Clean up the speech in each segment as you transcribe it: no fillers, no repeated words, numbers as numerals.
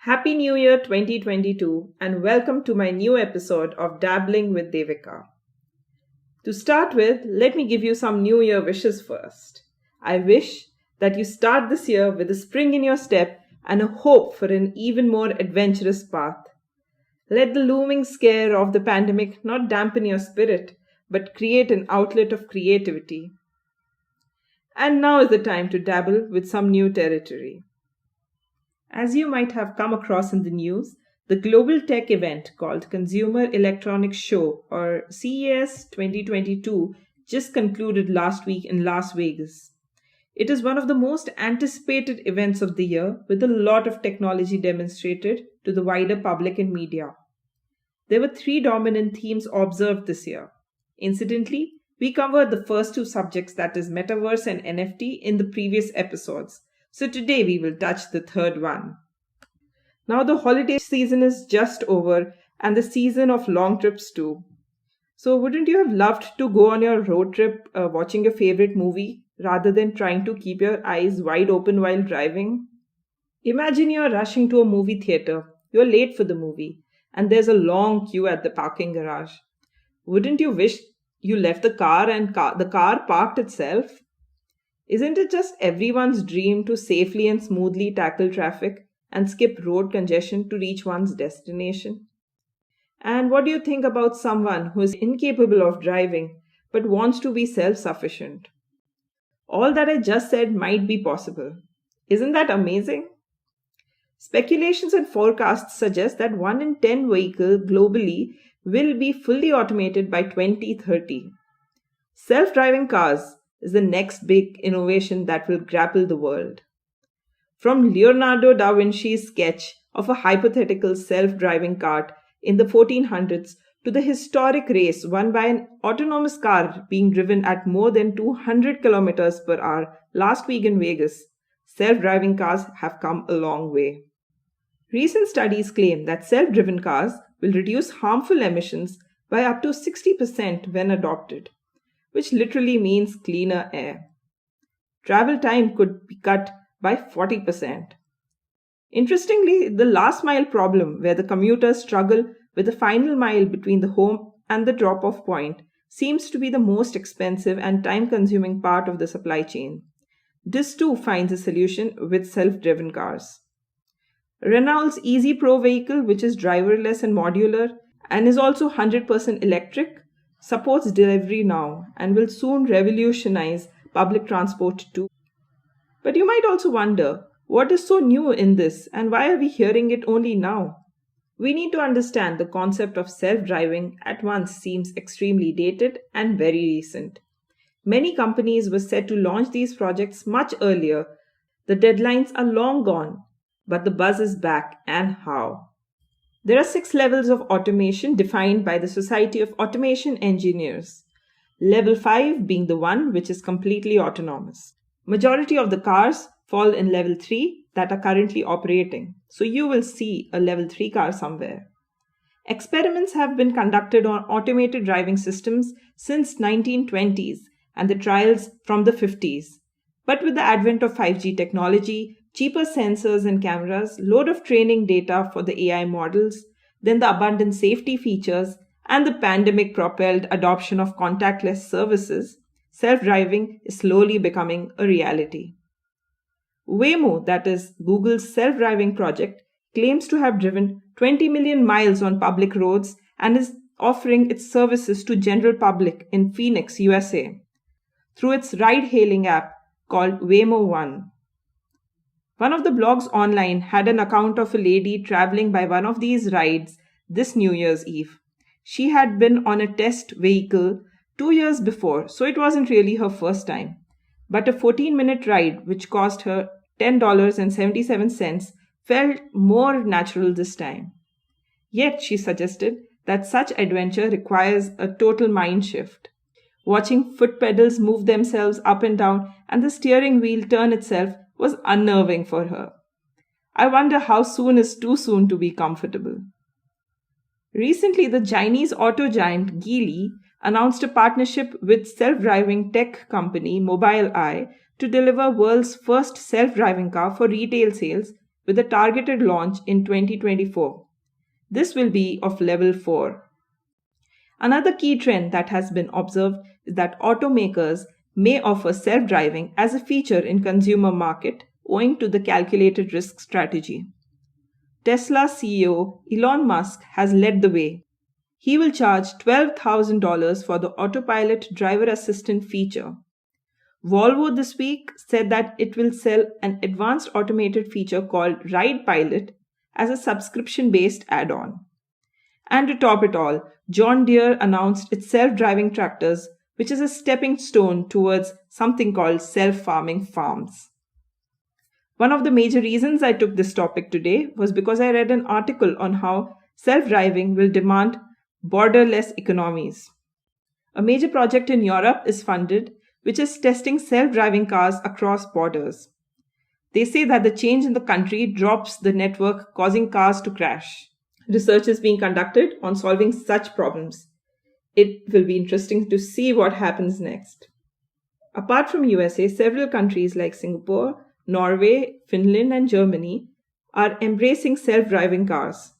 Happy New Year 2022 and welcome to my new episode of Dabbling with Devika. To start with, let me give you some New Year wishes first. I wish that you start this year with a spring in your step and a hope for an even more adventurous path. Let the looming scare of the pandemic not dampen your spirit, but create an outlet of creativity. And now is the time to dabble with some new territory. As you might have come across in the news, the global tech event called Consumer Electronics Show or CES 2022 just concluded last week in Las Vegas. It is one of the most anticipated events of the year with a lot of technology demonstrated to the wider public and media. There were three dominant themes observed this year. Incidentally, we covered the first two subjects, that is metaverse and NFT, in the previous episodes. So today we will touch the third one. Now the holiday season is just over and the season of long trips too. So wouldn't you have loved to go on your road trip watching your favorite movie rather than trying to keep your eyes wide open while driving? Imagine you're rushing to a movie theater, you're late for the movie, and there's a long queue at the parking garage. Wouldn't you wish you left the car and the car parked itself? Isn't it just everyone's dream to safely and smoothly tackle traffic and skip road congestion to reach one's destination? And what do you think about someone who is incapable of driving but wants to be self-sufficient? All that I just said might be possible. Isn't that amazing? Speculations and forecasts suggest that 1 in 10 vehicles globally will be fully automated by 2030. Self-driving cars is the next big innovation that will grapple the world. From Leonardo da Vinci's sketch of a hypothetical self-driving cart in the 1400s to the historic race won by an autonomous car being driven at more than 200 kilometers per hour last week in Vegas, self-driving cars have come a long way. Recent studies claim that self-driven cars will reduce harmful emissions by up to 60% when adopted, which literally means cleaner air. Travel time could be cut by 40%. Interestingly, the last mile problem, where the commuters struggle with the final mile between the home and the drop-off point, seems to be the most expensive and time-consuming part of the supply chain. This too finds a solution with self-driven cars. Renault's Easy Pro vehicle, which is driverless and modular and is also 100% electric, supports delivery now and will soon revolutionize public transport too. But you might also wonder, what is so new in this and why are we hearing it only now? We need to understand the concept of self-driving at once seems extremely dated and very recent. Many companies were set to launch these projects much earlier. The deadlines are long gone, but the buzz is back, and how? There are 6 levels of automation defined by the Society of Automation Engineers. Level 5 being the one which is completely autonomous. Majority of the cars fall in level 3 that are currently operating, so you will see a level 3 car somewhere. Experiments have been conducted on automated driving systems since 1920s and the trials from the 50s. But with the advent of 5G technology, cheaper sensors and cameras, load of training data for the AI models, then the abundant safety features, and the pandemic-propelled adoption of contactless services, self-driving is slowly becoming a reality. Waymo, that is Google's self-driving project, claims to have driven 20 million miles on public roads and is offering its services to general public in Phoenix, USA, through its ride-hailing app called Waymo One. One of the blogs online had an account of a lady traveling by one of these rides this New Year's Eve. She had been on a test vehicle 2 years before, so it wasn't really her first time. But a 14-minute ride, which cost her $10.77, felt more natural this time. Yet, she suggested that such adventure requires a total mind shift. Watching foot pedals move themselves up and down and the steering wheel turn itself was unnerving for her. I wonder how soon is too soon to be comfortable. Recently, the Chinese auto giant Geely announced a partnership with self-driving tech company Mobileye to deliver world's first self-driving car for retail sales with a targeted launch in 2024. This will be of level 4. Another key trend that has been observed is that automakers may offer self-driving as a feature in consumer market owing to the calculated risk strategy. Tesla CEO Elon Musk has led the way. He will charge $12,000 for the autopilot driver assistant feature. Volvo this week said that it will sell an advanced automated feature called Ride Pilot as a subscription-based add-on. And to top it all, John Deere announced its self-driving tractors, which is a stepping stone towards something called self-farming farms. One of the major reasons I took this topic today was because I read an article on how self-driving will demand borderless economies. A major project in Europe is funded, which is testing self-driving cars across borders. They say that the change in the country drops the network, causing cars to crash. Research is being conducted on solving such problems. It will be interesting to see what happens next. Apart from USA, several countries like Singapore, Norway, Finland, and Germany are embracing self-driving cars.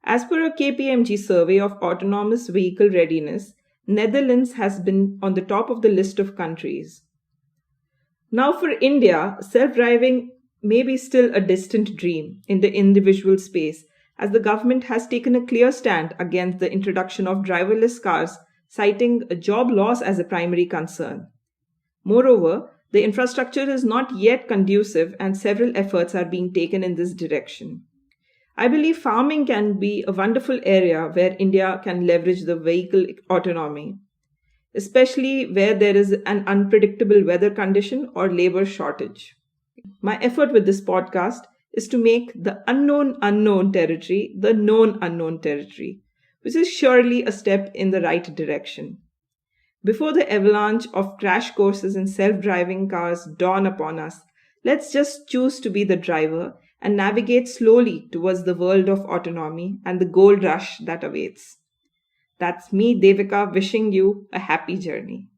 As per a KPMG survey of autonomous vehicle readiness, Netherlands has been on the top of the list of countries. Now for India, self-driving may be still a distant dream in the individual space, as the government has taken a clear stand against the introduction of driverless cars, citing a job loss as a primary concern. Moreover, the infrastructure is not yet conducive and several efforts are being taken in this direction. I believe farming can be a wonderful area where India can leverage the vehicle autonomy, especially where there is an unpredictable weather condition or labor shortage. My effort with this podcast is to make the unknown unknown territory the known unknown territory, which is surely a step in the right direction. Before the avalanche of crash courses in self-driving cars dawn upon us, let's just choose to be the driver and navigate slowly towards the world of autonomy and the gold rush that awaits. That's me, Devika, wishing you a happy journey.